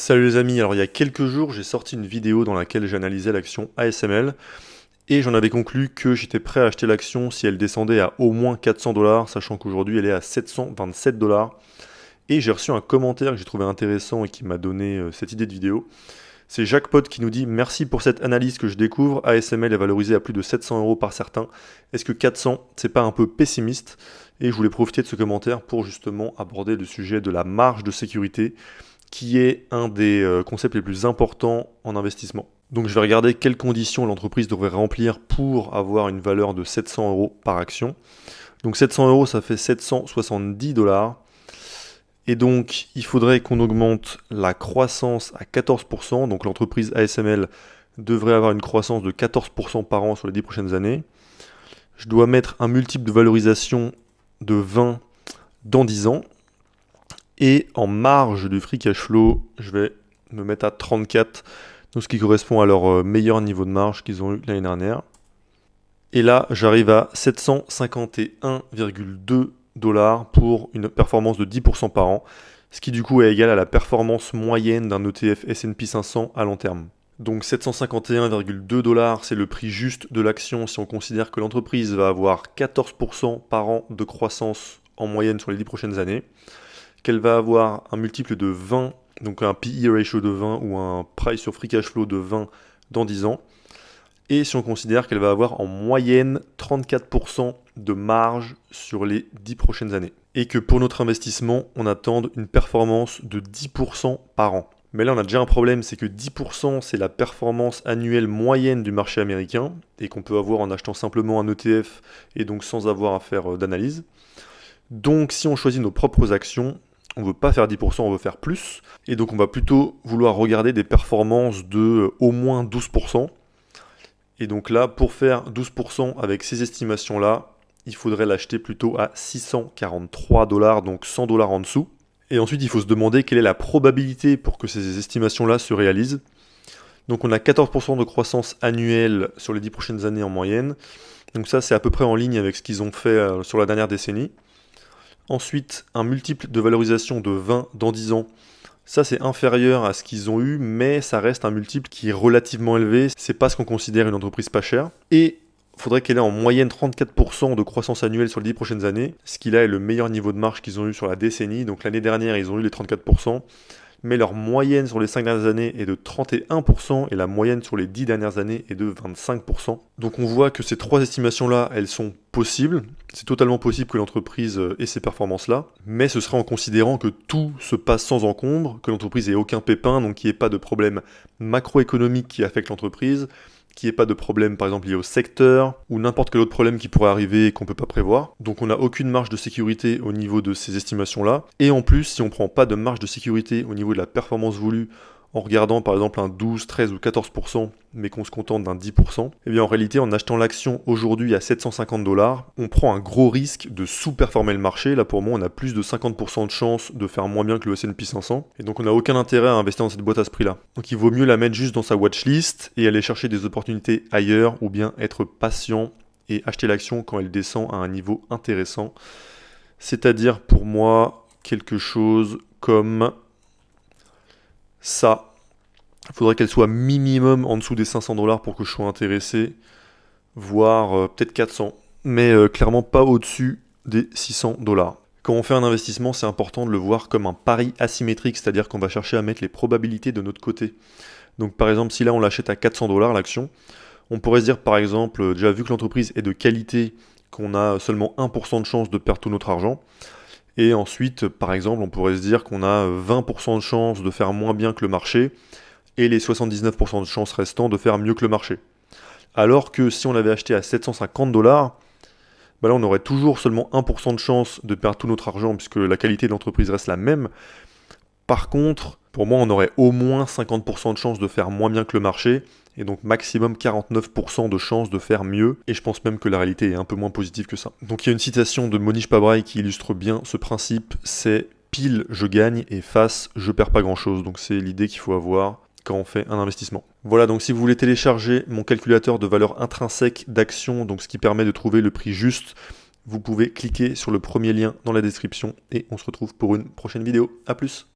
Salut les amis, alors il y a quelques jours j'ai sorti une vidéo dans laquelle j'analysais l'action ASML et j'en avais conclu que j'étais prêt à acheter l'action si elle descendait à au moins 400 $, sachant qu'aujourd'hui elle est à 727 $. Et j'ai reçu un commentaire que j'ai trouvé intéressant et qui m'a donné cette idée de vidéo. C'est Jackpot qui nous dit: merci pour cette analyse que je découvre, ASML est valorisé à plus de 700 € par certains. Est-ce que 400 c'est pas un peu pessimiste? Et je voulais profiter de ce commentaire pour justement aborder le sujet de la marge de sécurité, qui est un des concepts les plus importants en investissement. Donc je vais regarder quelles conditions l'entreprise devrait remplir pour avoir une valeur de 700 € par action. Donc 700 € ça fait 770 $. Et donc il faudrait qu'on augmente la croissance à 14%. Donc l'entreprise ASML devrait avoir une croissance de 14% par an sur les 10 prochaines années. Je dois mettre un multiple de valorisation de 20 dans 10 ans. Et en marge du free cash flow, je vais me mettre à 34, donc ce qui correspond à leur meilleur niveau de marge qu'ils ont eu l'année dernière. Et là, j'arrive à 751,2 $ pour une performance de 10% par an, ce qui du coup est égal à la performance moyenne d'un ETF S&P 500 à long terme. Donc 751,2 $, c'est le prix juste de l'action si on considère que l'entreprise va avoir 14% par an de croissance en moyenne sur les 10 prochaines années, qu'elle va avoir un multiple de 20, donc un PE ratio de 20 ou un price sur free cash flow de 20 dans 10 ans, et si on considère qu'elle va avoir en moyenne 34% de marge sur les 10 prochaines années, et que pour notre investissement, on attende une performance de 10% par an. Mais là, on a déjà un problème, c'est que 10% c'est la performance annuelle moyenne du marché américain, et qu'on peut avoir en achetant simplement un ETF, et donc sans avoir à faire d'analyse. Donc si on choisit nos propres actions, on ne veut pas faire 10%, on veut faire plus. Et donc on va plutôt vouloir regarder des performances de au moins 12%. Et donc là, pour faire 12% avec ces estimations-là, il faudrait l'acheter plutôt à 643 $, donc 100 $ en dessous. Et ensuite, il faut se demander quelle est la probabilité pour que ces estimations-là se réalisent. Donc on a 14% de croissance annuelle sur les 10 prochaines années en moyenne. Donc ça, c'est à peu près en ligne avec ce qu'ils ont fait sur la dernière décennie. Ensuite, un multiple de valorisation de 20 dans 10 ans. Ça, c'est inférieur à ce qu'ils ont eu, mais ça reste un multiple qui est relativement élevé. C'est pas ce qu'on considère une entreprise pas chère. Et il faudrait qu'elle ait en moyenne 34% de croissance annuelle sur les 10 prochaines années, ce qui là est le meilleur niveau de marge qu'ils ont eu sur la décennie. Donc l'année dernière, ils ont eu les 34%. Mais leur moyenne sur les 5 dernières années est de 31% et la moyenne sur les 10 dernières années est de 25%. Donc on voit que ces trois estimations-là, elles sont possibles. C'est totalement possible que l'entreprise ait ces performances-là, mais ce sera en considérant que tout se passe sans encombre, que l'entreprise ait aucun pépin, donc qu'il n'y ait pas de problème macroéconomique qui affecte l'entreprise, qu'il n'y ait pas de problème par exemple lié au secteur, ou n'importe quel autre problème qui pourrait arriver et qu'on ne peut pas prévoir. Donc on n'a aucune marge de sécurité au niveau de ces estimations-là. Et en plus, si on ne prend pas de marge de sécurité au niveau de la performance voulue, en regardant par exemple un 12, 13 ou 14%, mais qu'on se contente d'un 10%, et bien en réalité, en achetant l'action aujourd'hui à 750 $, on prend un gros risque de sous-performer le marché. Là pour moi, on a plus de 50% de chance de faire moins bien que le S&P 500, et donc on n'a aucun intérêt à investir dans cette boîte à ce prix-là. Donc il vaut mieux la mettre juste dans sa watchlist et aller chercher des opportunités ailleurs, ou bien être patient et acheter l'action quand elle descend à un niveau intéressant. C'est-à-dire pour moi, quelque chose comme ça. Il faudrait qu'elle soit minimum en dessous des 500 $ pour que je sois intéressé, voire peut-être 400, mais clairement pas au-dessus des 600 $. Quand on fait un investissement, c'est important de le voir comme un pari asymétrique, c'est-à-dire qu'on va chercher à mettre les probabilités de notre côté. Donc par exemple, si là on l'achète à 400 $ l'action, on pourrait se dire par exemple, déjà vu que l'entreprise est de qualité, qu'on a seulement 1% de chance de perdre tout notre argent. Et ensuite, par exemple, on pourrait se dire qu'on a 20% de chance de faire moins bien que le marché et les 79% de chance restants de faire mieux que le marché. Alors que si on l'avait acheté à 750 $, bah là on aurait toujours seulement 1% de chance de perdre tout notre argent puisque la qualité de l'entreprise reste la même. Par contre, pour moi, on aurait au moins 50% de chance de faire moins bien que le marché et donc maximum 49% de chance de faire mieux, et je pense même que la réalité est un peu moins positive que ça. Donc il y a une citation de Monish Pabrai qui illustre bien ce principe, c'est « pile je gagne et face je perds pas grand chose », donc c'est l'idée qu'il faut avoir quand on fait un investissement. Voilà, donc si vous voulez télécharger mon calculateur de valeur intrinsèque d'actions, donc ce qui permet de trouver le prix juste, vous pouvez cliquer sur le premier lien dans la description et on se retrouve pour une prochaine vidéo. A plus!